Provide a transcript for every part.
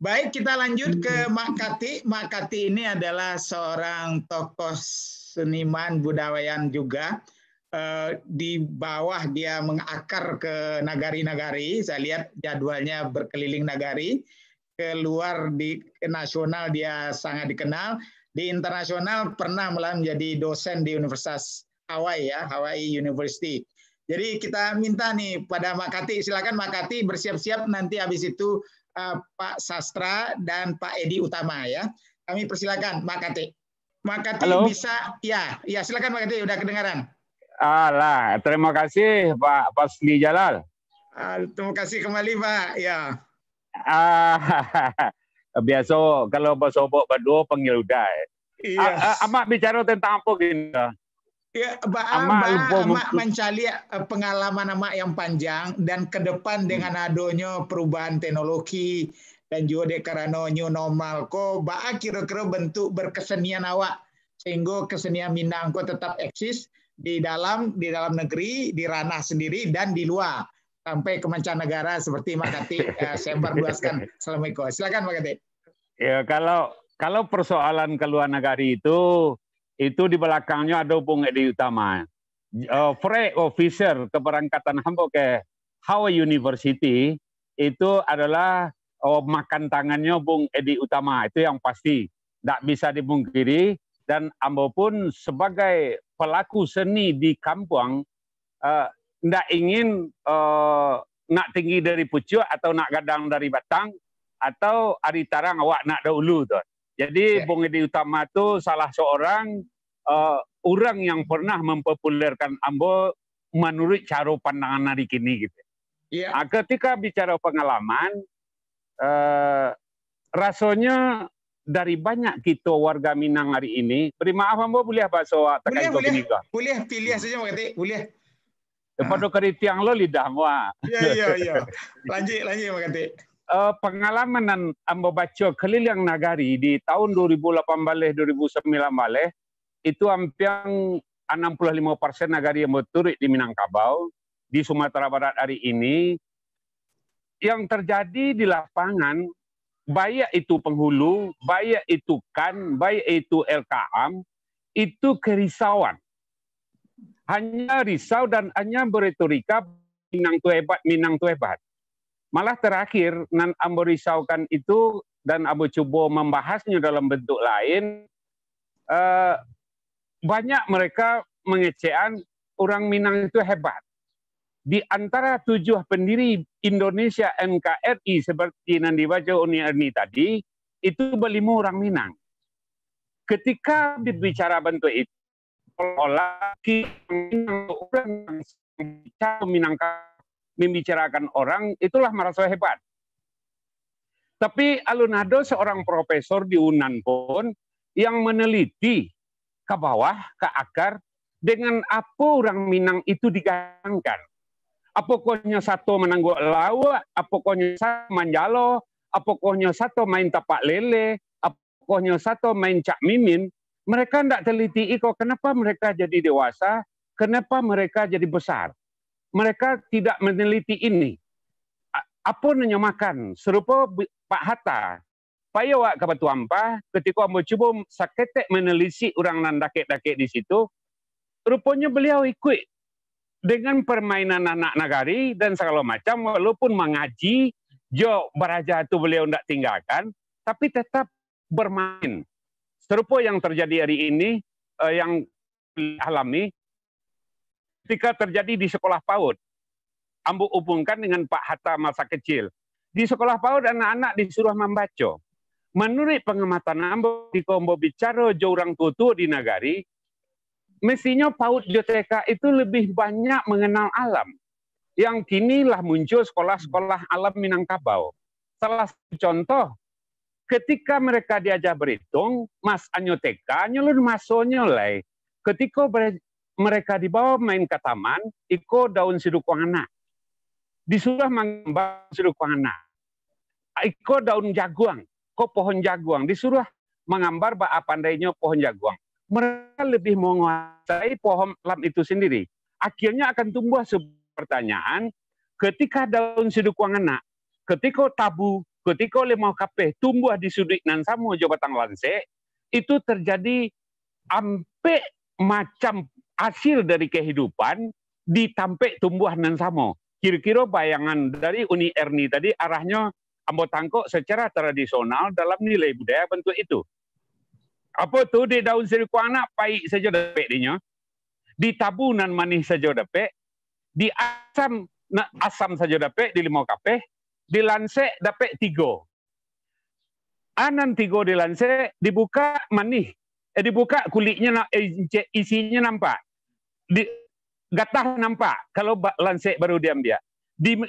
Baik, kita lanjut ke Mak Kati. Mak Kati ini adalah seorang tokoh seniman budayawan juga. Di bawah dia mengakar ke nagari-nagari. Saya lihat jadwalnya berkeliling nagari. Keluar di nasional dia sangat dikenal. Di internasional pernah malah menjadi dosen di Universitas Hawaii, ya, Hawaii University. Jadi kita minta nih pada Mak Kati, silakan Mak Kati bersiap-siap, nanti habis itu Pak Sastra dan Pak Edi Utama, ya. Kami persilakan Mak Kati. Mak Kati bisa, ya silakan Mak Kati, udah kedengaran. Alah, terima kasih Pak Pasli Jalal. Terima kasih kembali Pak, ya. Biasa kalau bersobok berdua panggil udah. Iya. Amak bicara tentang apa gini? Ya, Amak mencari pengalaman Amak yang panjang dan ke depan dengan adanya perubahan teknologi dan juga karena new normal ko kira-kira bentuk berkesenian awak sehingga kesenian Minang ko tetap eksis di dalam negeri, di ranah sendiri dan di luar sampai ke mancanegara seperti Mak Kati sebar luaskan. Assalamualaikum. Silakan Mak Kati. Ya, kalau persoalan ke luar negeri itu di belakangnya ada Bung Edi Utama. Free officer keberangkatan hamba ke Hawaii University itu adalah makan tangannya Bung Edi Utama. Itu yang pasti. Tidak bisa dipungkiri. Dan ambo pun sebagai pelaku seni di kampung, tidak ingin nak tinggi dari pucuk atau nak gadang dari batang, atau ari tarang awak nak dahulu tuh. Jadi Bung Edi Utama itu salah seorang orang yang pernah mempopulerkan ambo menurut cara pandangan hari kini gitu. Ketika bicara pengalaman, rasanya dari banyak kita warga Minang hari ini, beri maaf ambo boleh bahasa tekan boleh pilih saja Mak Kati, boleh. Pada keritiang lo lidah gua. Iya. Lanjut Mak Kati. Pengalaman dan ambo baca keliling nagari di tahun 2018-2019 itu hampir 65% nagari yang berturut di Minangkabau, di Sumatera Barat hari ini. Yang terjadi di lapangan, baik itu penghulu, baik itu KAN, baik itu LKAM, itu kerisauan. Hanya risau dan hanya beretorika Minang tu hebat. Malah terakhir, nan ambo risaukan itu dan ambo coba membahasnya dalam bentuk lain, banyak mereka mengecewakan orang Minang itu hebat. Di antara 7 pendiri Indonesia NKRI seperti yang dibaca Uni Erni tadi, itu 5 orang Minang. Ketika berbicara bentuk itu, olah orang Minang membicarakan orang, itulah merasa hebat. Tapi alunado seorang profesor di UNAN pun yang meneliti ke bawah, ke akar, dengan apa orang Minang itu digantungkan. Apakahnya satu menangguk lawa, apakahnya satu manjalo, apakahnya satu main tapak lele, apakahnya satu main cak mimin. Mereka tidak teliti kenapa mereka jadi dewasa, kenapa mereka jadi besar. Mereka tidak meneliti ini. Apa menyamakan? Serupa Pak Hatta. Pak Yawak ke Batu Ampah, ketika mau coba saketek menelisik orang nan dakek-dakek di situ, rupanya beliau ikut dengan permainan anak nagari dan segala macam, walaupun mengaji, jo beraja itu beliau tidak tinggalkan, tapi tetap bermain. Serupa yang terjadi hari ini, yang alami, ketika terjadi di sekolah PAUD, ambo hubungkan dengan Pak Hatta masa kecil. Di sekolah PAUD anak-anak disuruh membaca. Menurut pengamatan ambo, di kombo bicara orang tua di nagari, mestinya PAUD JTK itu lebih banyak mengenal alam. Yang kinilah muncul sekolah-sekolah alam Minangkabau. Salah satu contoh, ketika mereka diajak berhitung, Mas Anyo TK, nyelur masuknya lah. Ketika mereka dibawa main ke taman, iko daun sidukang anak. Disuruh menggambar sidukang anak. Iko daun jaguang, ko pohon jaguang. Disuruh menggambar apa pandainya pohon jaguang. Mereka lebih menguasai pohon lam itu sendiri. Akhirnya akan tumbuh sebuah pertanyaan, ketika daun sidukang anak, ketika tabu ketika lemau kapeh tumbuh di sudut nan samo jo batang lansek, itu terjadi ampe macam hasil dari kehidupan ditampek tumbuh nan samo. Kira-kira bayangan dari Uni Erni tadi arahnya ambo tangkok secara tradisional dalam nilai budaya bentuk itu. Apa tu di daun seriku anak pai saja dapet dinya, di tabunan manis saja dapet, di asam saja dapet di limau kapeh, di lansek dapet 3. Anan 3 di lansek dibuka manis, dibuka kulitnya isinya nampak, gatah nampak kalau lansek baru diambil.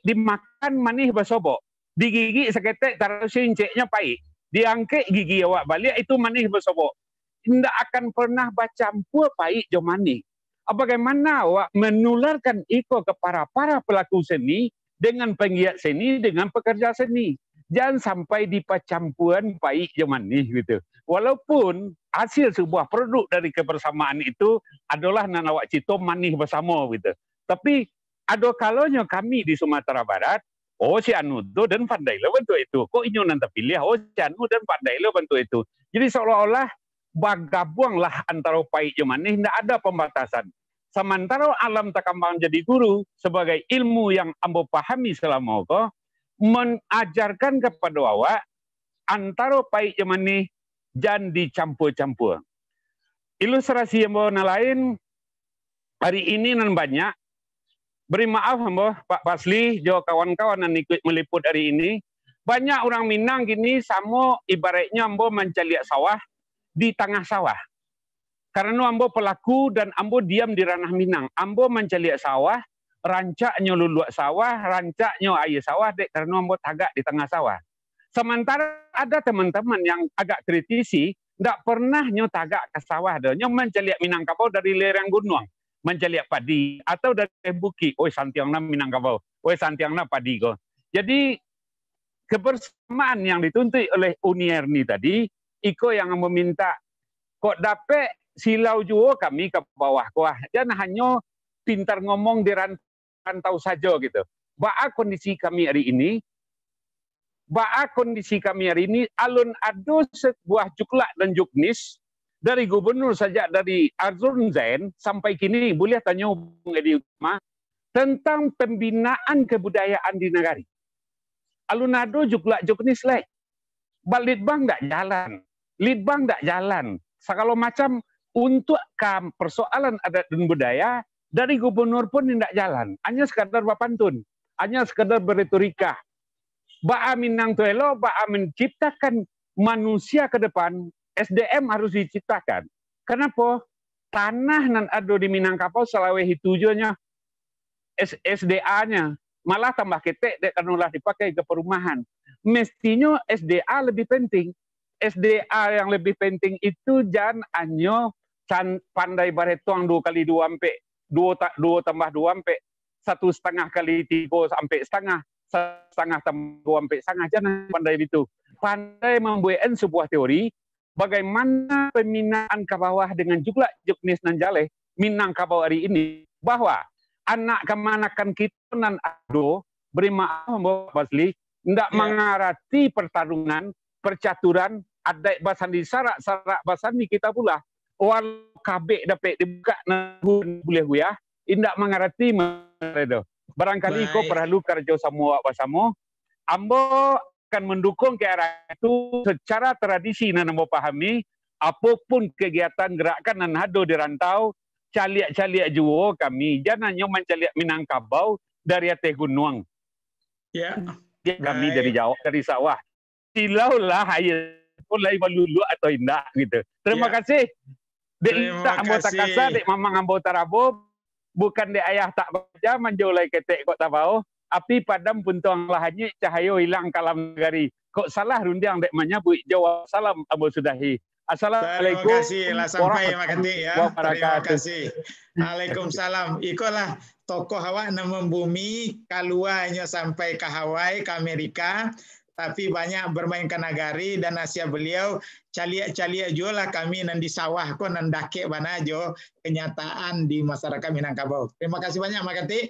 Dimakan manis basobok, digigit seketek taruh sinceknya pahit. Diangkat gigi awak balik itu manis bersobok. Tidak akan pernah bercampur pahit jo manis. Bagaimana awak menularkan itu kepada para pelaku seni dengan penggiat seni, dengan pekerja seni. Jangan sampai dipacampuran pahit jo manis gitu. Walaupun hasil sebuah produk dari kebersamaan itu adalah nan awak cito manis bersama gitu. Tapi ada kalanya kami di Sumatera Barat, oh si anu tu dan pandai lo bentuk itu. Kok inyo nanti pilih, oh si anu dan pandai lo bentuk itu. Jadi seolah-olah bergabunglah antara pahit dan manis, tidak ada pembatasan. Sementara alam takambang jadi guru sebagai ilmu yang ambo pahami selama itu, mengajarkan kepada awak antara pahit dan manis jangan dicampur-campur. Ilustrasi yang lain hari ini nan banyak. Beri maaf Ambo, Pak Pasli, jo kawan-kawan yang ikut meliput hari ini. Banyak orang Minang gini sama ibaratnya Ambo mencaliak sawah di tengah sawah. Karena Ambo pelaku dan Ambo diam di ranah Minang. Ambo mencaliak sawah, rancaknya luluak sawah, rancaknya air sawah, dek karena Ambo tagak di tengah sawah. Sementara ada teman-teman yang agak kritisi, tidak pernah nyo tagak ke sawah. Nyo mencaliak Minangkabau dari lereng gunung. Mencaliak padi atau dari bukit, oi santiangna Minangkabau, oi santiangna padi ko. Jadi kebersamaan yang dituntut oleh Uni Erni tadi, iko yang meminta kok dapat silau juo kami ke bawah kuah, jangan hanya pintar ngomong di rantau saja gitu. Kondisi kami hari ini, alun ado sebuah juklak dan juknis. Dari gubernur saja dari Arzul Zain sampai kini boleh tanya Bung Edi Utama tentang pembinaan kebudayaan di negari. Alunado juklak juknis lek. Balitbang tak jalan, litbang tak jalan. Segala macam untuk persoalan adat dan budaya dari gubernur pun tidak jalan. Hanya sekadar berpantun, hanya sekadar berretorika. Ba'a Minang Tuelo, ba'a menciptakan manusia ke depan. SDM harus diciptakan. Kenapa? Tanah nan ada di Minangkabau Sulawesi tujuannya SDA-nya malah tambah ketek karena dipakai ke perumahan. Mestinya SDA lebih penting. SDA yang lebih penting itu jangan hanya pandai baretong 2 kali 2 sampai 2 tambah 2 sampai 1,5 kali 3 sampai setengah, 1,5 tambah 2 sampai setengah, jangan pandai itu. Pandai membuat sebuah teori bagaimana pembinaan ke bawah dengan juklak juknis nan jaleh Minangkabau hari ini, bahwa anak kemanakan kita nan ado beri maaf Mbak Basli tidak mengarati pertarungan percaturan adat basan di sarak basan di kita pula wal kabek dapat dibuka nahun boleh huyah tidak mengarati meredo barangkali kau perlu kerja sama bersama ambo akan mendukung ke arah itu secara tradisi nan ambo pahami apapun kegiatan gerakan nan hado di rantau caliak-caliak juo kami jangan hanya mencaliak Minangkabau dari atas gunung ya kami dari Jawa dari sawah silaulah air pun lai balulu atau indah gitu terima kasih dek tak ambo tak kasa dek mamang ambo tarabo bukan dek ayah tak baca menjolai ketek kok tabau api padam puntuang lahannya cahaya hilang kalam negari. Kok salah rundiang dek menyebut jawab salam ambo sudahi. Assalamualaikum. Terima kasih lah sampai makati ya. Terima kasih. Waalaikumsalam. Ikolah tokoh awak nama bumi kaluanya sampai ke Hawaii ke Amerika. Tapi banyak bermain ke nagari dan nasihat beliau caliak-caliak juga lah kami nan di sawah ko nan dakek bana jo kenyataan di masyarakat Minangkabau. Terima kasih banyak makati.